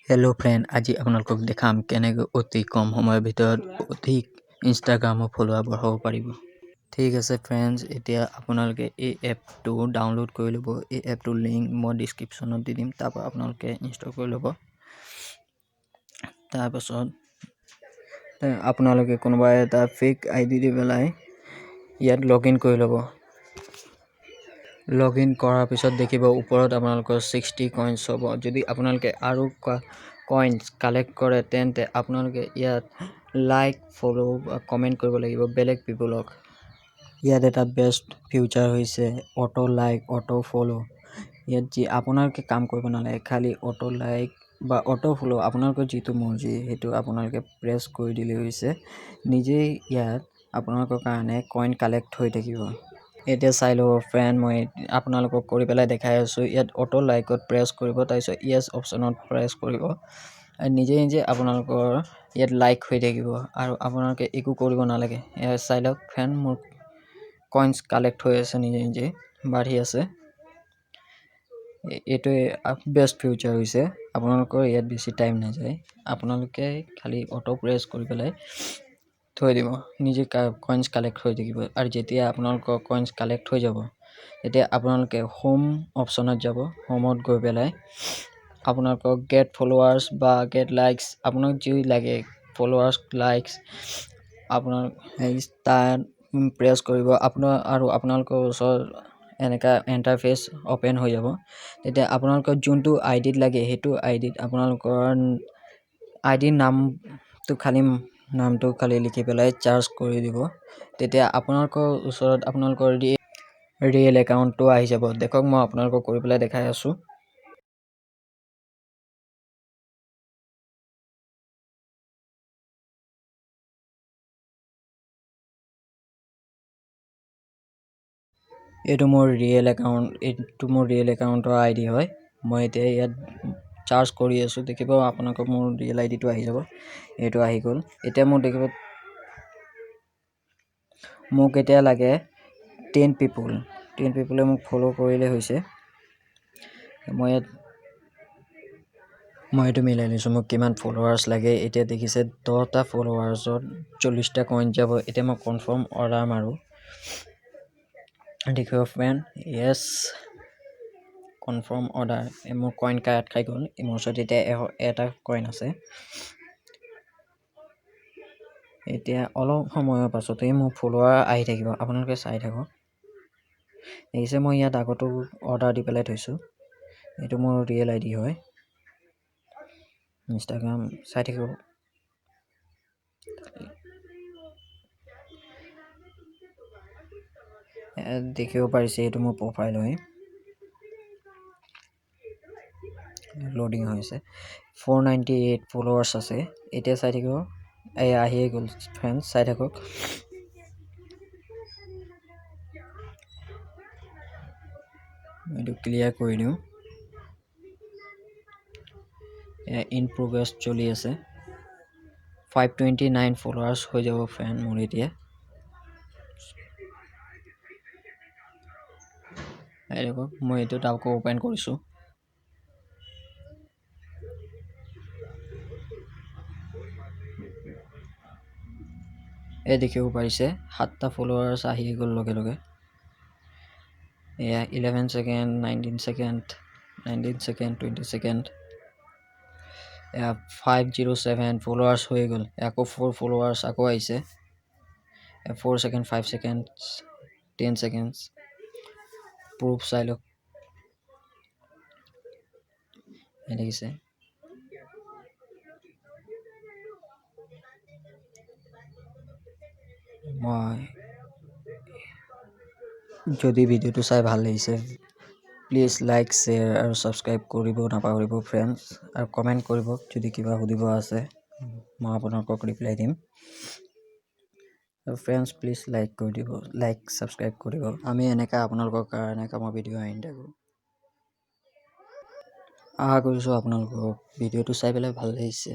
Hello' friend, আজি আপোনালোকক দেখাম কেনেকৈ অতি কম সময়ৰ ভিতৰত অধিক ইনষ্টাগ্ৰামৰ ফলোৱাৰ বঢ়াব পাৰিব। ঠিক আছে ফ্ৰেণ্ডছ, এতিয়া আপোনালোকে এই এপটো ডাউনলোড কৰি ল'ব। এই এপটোৰ লিংক মই ডিছক্ৰিপশ্যনত দি দিম, তাৰপৰা আপোনালোকে ইনষ্টল কৰি ল'ব। তাৰপাছত আপোনালোকে কোনোবা এটা ফেক ID দি পেলাই ইয়াত লগ ইন কৰি ল'ব। লগ ইন কৰাৰ পিছত দেখিব ওপৰত আপোনালোকৰ 60 কইনছ হ'ব। যদি আপোনালোকে আৰু কইনছ কালেক্ট কৰে তেন্তে আপোনালোকে ইয়াত লাইক, ফ'ল' বা কমেণ্ট কৰিব লাগিব বেলেগ পিপলক। ইয়াত এটা বেষ্ট ফিউচাৰ হৈছে অটো লাইক, অটো ফ'ল'। ইয়াত যি আপোনালোকে কাম কৰিব নালাগে, খালি অটো লাইক বা অটো ফ'ল' আপোনালোকৰ যিটো মৰ্জি সেইটো আপোনালোকে প্ৰেছ কৰি দিলে হৈছে। নিজেই ইয়াত আপোনালোকৰ কাৰণে কইন কালেক্ট হৈ থাকিব। এতিয়া চাই ল'ব ফ্ৰেণ্ড, মই আপোনালোকক কৰি পেলাই দেখাই আছোঁ। ইয়াত অটো লাইকত প্ৰেছ কৰিব, তাৰপিছত য়েছ অপশ্যনত প্ৰেছ কৰিব। নিজে নিজে আপোনালোকৰ ইয়াত লাইক হৈ থাকিব আৰু আপোনালোকে একো কৰিব নালাগে। এয়া চাই লওক ফ্ৰেণ্ড, মোৰ কইনছ কালেক্ট হৈ আছে, নিজে নিজে বাঢ়ি আছে। এইটোৱে বেষ্ট ফিউচাৰ হৈছে। আপোনালোকৰ ইয়াত বেছি টাইম নাযায়, আপোনালোকে খালি অটো প্ৰেছ কৰি পেলাই থৈ দিব, নিজে কইনছ কালেক্ট হৈ থাকিব। আৰু যেতিয়া আপোনালোকৰ কইনছ কালেক্ট হৈ যাব তেতিয়া আপোনালোকে হোম অপশ্যনত যাব। হোমত গৈ পেলাই আপোনালোকক গেট ফলোৱাৰ্ছ বা গেট লাইকছ, আপোনাক যি লাগে ফলোৱাৰ্ছ, লাইকছ, আপোনাৰ তাত প্ৰেছ কৰিব। আপোনালোকৰ ওচৰত এনেকা ইণ্টাৰফেচ অ'পেন হৈ যাব। তেতিয়া আপোনালোকৰ যোনটো আইডিত লাগে সেইটো আইডিত আপোনালোকৰ আইডিৰ নামটো খালি লিখি পেলাই চাৰ্জ কৰি দিব। তেতিয়া আপোনালোকৰ ওচৰত আপোনালোকৰ ৰিয়েল একাউণ্টটো আহি যাব। দেখক মই আপোনালোকক কৰি পেলাই দেখাই আছোঁ। এইটো মোৰ ৰিয়েল একাউণ্টৰ ID হয়। মই এতিয়া ইয়াত চাৰ্জ কৰি আছোঁ, দেখিব আপোনালোকক মোৰ ৰিয়েল আইডিটো আহি যাব। এইটো আহি গ'ল। এতিয়া মোক দেখিব, মোক এতিয়া লাগে 10 পিপলে মোক ফ'ল' কৰিলে হৈছে। মই এইটো মিলাই লৈছোঁ মোক কিমান ফ'ল'ৱাৰ্ছ লাগে। এতিয়া দেখিছে 10টা ফ'ল'ৱাৰ্ছত 40টা কইন যাব। এতিয়া মই কনফাৰ্ম অৰ্ডাৰ মাৰোঁ। দেখিব ফ্ৰেণ্ড, য়েছ কনফাৰ্ম অৰ্ডাৰ। মোৰ কইন কাট খাই গ'ল। মোৰ ওচৰত এতিয়া এটা কইন আছে। এতিয়া অলপ সময়ৰ পাছতেই মোৰ ফ'ল'ৱাৰ আহি থাকিব, আপোনালোকে চাই থাকক। দেখিছে মই ইয়াত আগতো অৰ্ডাৰ দি পেলাই থৈছোঁ। এইটো মোৰ ৰিয়েল ID হয়। ইনষ্টাগ্ৰাম চাই থাকিব। দেখিব পাৰিছে এইটো মোৰ প্ৰফাইল হয়। লোডিং হৈছে। 498 ফ'ল'ৱাৰ্ছ আছে। এতিয়া চাই থাকিব, আহিয়ে গ'ল ফ্ৰেণ্ডছ, চাই থাকক। এইটো ক্লিয়াৰ কৰি দিওঁ। ইন প্ৰগ্ৰেছ চলি আছে। 529 ফ'ল'ৱাৰ্ছ হৈ যাব ফ্ৰেণ্ড মোৰ এতিয়া। দেখক মই এইটোত আকৌ অ'পেন কৰিছোঁ। দেখিব পাৰিছে 7টা ফ'ল'ৱাৰ্ছ আহি গ'ল লগে লগে। এয়া 11 ছেকেণ্ড, 19 ছেকেণ্ড, 20 ছেকেণ্ড। 507 ফ'ল'ৱাৰ্ছ হৈ গ'ল। আকৌ 4 ফ'ল'ৱাৰ্ছ আকৌ আহিছে। 4 ছেকেণ্ড, 5 ছেকেণ্ড, 10 ছেকেণ্ড। প্ৰুফ চাই লওক। দেখিছে মই যদি ভিডিঅ'টো চাই ভাল লাগিছে প্লিজ লাইক, শ্বেয়াৰ আৰু ছাবস্ক্ৰাইব কৰিব নাপাহৰিব ফ্ৰেণ্ডছ। আৰু কমেণ্ট কৰিব যদি কিবা সুধিব আছে, মই আপোনালোকক ৰিপ্লাই দিম। আৰু ফ্ৰেণ্ডছ প্লিজ লাইক কৰি দিব, ছাবস্ক্ৰাইব কৰিব। আমি এনেকৈ আপোনালোকৰ কাৰণে কামৰ ভিডিঅ' আনি থাকোঁ। আশা কৰিছোঁ আপোনালোকক ভিডিঅ'টো চাই পেলাই ভাল লাগিছে।